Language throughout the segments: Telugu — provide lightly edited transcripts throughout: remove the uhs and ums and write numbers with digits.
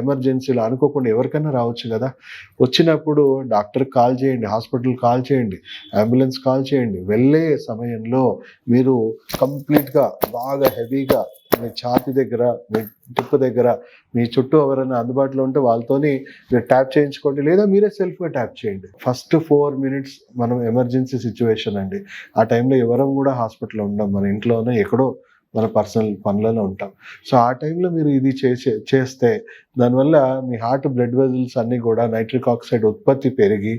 ఎమర్జెన్సీలో అనుకోకుండా ఎవరికైనా రావచ్చు కదా. వచ్చినప్పుడు డాక్టర్కి కాల్ చేయండి, హాస్పిటల్కి కాల్ చేయండి, అంబులెన్స్ కాల్ చేయండి. వెళ్ళే సమయంలో మీరు కంప్లీట్గా బాగా హెవీగా మీ ఛాతీ దగ్గర, మీ టిప్ దగ్గర, మీ చుట్టూ ఎవరైనా అందుబాటులో ఉంటే వాళ్ళతోని మీరు ట్యాప్ చేయించుకోండి, లేదా మీరే సెల్ఫ్గా ట్యాప్ చేయండి. ఫస్ట్ 4 minutes మనం ఎమర్జెన్సీ సిచ్యువేషన్ అండి. ఆ టైంలో ఎవరం కూడా హాస్పిటల్లో ఉండం, మన ఇంట్లోనే ఎక్కడో మన పర్సనల్ పనులలో ఉంటాం. సో ఆ టైంలో మీరు ఇది చేస్తే దానివల్ల మీ హార్ట్ బ్లడ్ వెజల్స్ అన్నీ కూడా నైట్రిక్ ఆక్సైడ్ ఉత్పత్తి పెరిగి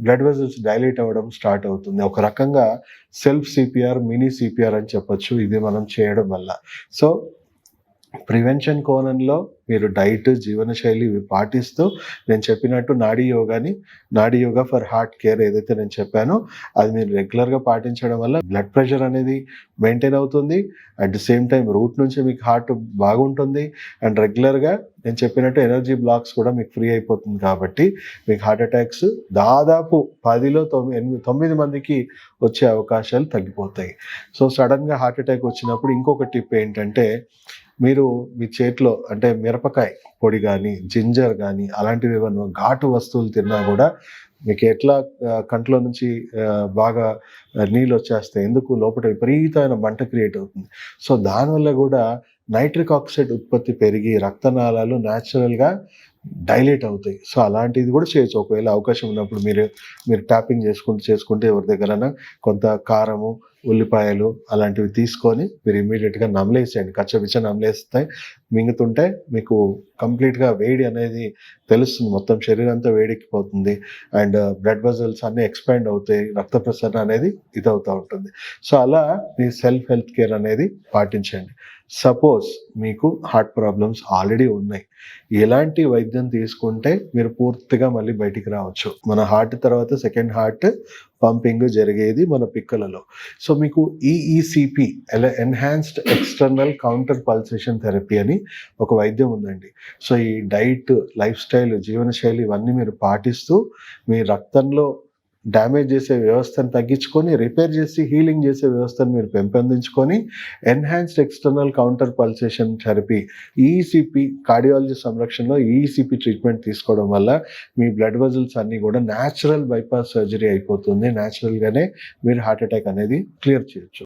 బ్లడ్ వెజల్స్ డైలేట్ అవ్వడం స్టార్ట్ అవుతుంది. ఒక రకంగా సెల్ఫ్ సిపిఆర్, మినీ సిపిఆర్ అని చెప్పొచ్చు ఇది మనం చేయడం వల్ల. సో ప్రివెన్షన్ కోణంలో మీరు డైట్, జీవనశైలి ఇవి పాటిస్తూ నేను చెప్పినట్టు నాడీ యోగా ఫర్ హార్ట్ కేర్ ఏదైతే నేను చెప్పానో అది మీరు రెగ్యులర్గా పాటించడం వల్ల బ్లడ్ ప్రెషర్ అనేది మెయింటైన్ అవుతుంది. At the same time root నుంచి మీకు హార్ట్ బాగుంటుంది. అండ్ రెగ్యులర్గా నేను చెప్పినట్టు ఎనర్జీ బ్లాక్స్ కూడా మీకు ఫ్రీ అయిపోతుంది. కాబట్టి మీకు హార్ట్ అటాక్స్ దాదాపు 10లో 9 మందికి వచ్చే అవకాశాలు తగ్గిపోతాయి. సో సడన్గా హార్ట్ అటాక్ వచ్చినప్పుడు ఇంకొక టిప్ ఏంటంటే, మీరు మీ చేతిలో అంటే మిరపకాయ పొడి కానీ, జింజర్ కానీ అలాంటివి ఏమన్నా ఘాటు వస్తువులు తిన్నా కూడా మీకు ఎట్లా కంట్లో నుంచి బాగా నీళ్ళు వచ్చేస్తాయి. ఎందుకు? లోపల విపరీతమైన మంట క్రియేట్ అవుతుంది. సో దానివల్ల కూడా నైట్రిక్ ఆక్సైడ్ ఉత్పత్తి పెరిగి రక్తనాళాలు న్యాచురల్గా డైలేట్ అవుతాయి. సో అలాంటిది కూడా చేయొచ్చు. ఒకవేళ అవకాశం ఉన్నప్పుడు మీరు ట్యాపింగ్ చేసుకుంటే ఎవరి దగ్గరైనా కొంత కారము, ఉల్లిపాయలు అలాంటివి తీసుకొని మీరు ఇమ్మీడియట్గా నమలేసేయండి. కచ్చపిచ్చ నమలేస్తాయి. మింగుతుంటే మీకు కంప్లీట్గా వేడి అనేది తెలుస్తుంది. మొత్తం శరీరం అంతా వేడెక్కిపోతుంది. అండ్ బ్లడ్ వెజల్స్ అన్నీ ఎక్స్పాండ్ అవుతాయి. రక్త ప్రసరణ అనేది ఇదవుతూ ఉంటుంది. సో అలా మీ సెల్ఫ్ హెల్త్ కేర్ అనేది పాటించండి. సపోజ్ మీకు హార్ట్ ప్రాబ్లమ్స్ ఆల్రెడీ ఉన్నాయి, ఎలాంటి వైద్యం తీసుకుంటే మీరు పూర్తిగా మళ్ళీ బయటికి రావచ్చు? మన హార్ట్ తర్వాత సెకండ్ హార్ట్ పంపింగ్ జరిగేది మన పిక్కలలో. సో మీకు ఈఈసిపి, enhanced external counter pulsation therapy అని ఒక వైద్యం ఉందండి. సో ఈ డైట్, లైఫ్ స్టైల్, జీవనశైలి ఇవన్నీ మీరు పాటిస్తూ మీ రక్తంలో డ్యామేజ్ చేసే వ్యవస్థను తగ్గించుకొని, రిపేర్ చేసి హీలింగ్ చేసే వ్యవస్థను మీరు పెంపొందించుకొని, enhanced external counter pulsation therapy EECP, cardiology సంరక్షణలో ఈఈసిపి ట్రీట్మెంట్ తీసుకోవడం వల్ల మీ బ్లడ్ వెజల్స్ అన్నీ కూడా న్యాచురల్ బైపాస్ సర్జరీ అయిపోతుంది. న్యాచురల్గానే మీరు హార్ట్ అటాక్ అనేది క్లియర్ చేయొచ్చు.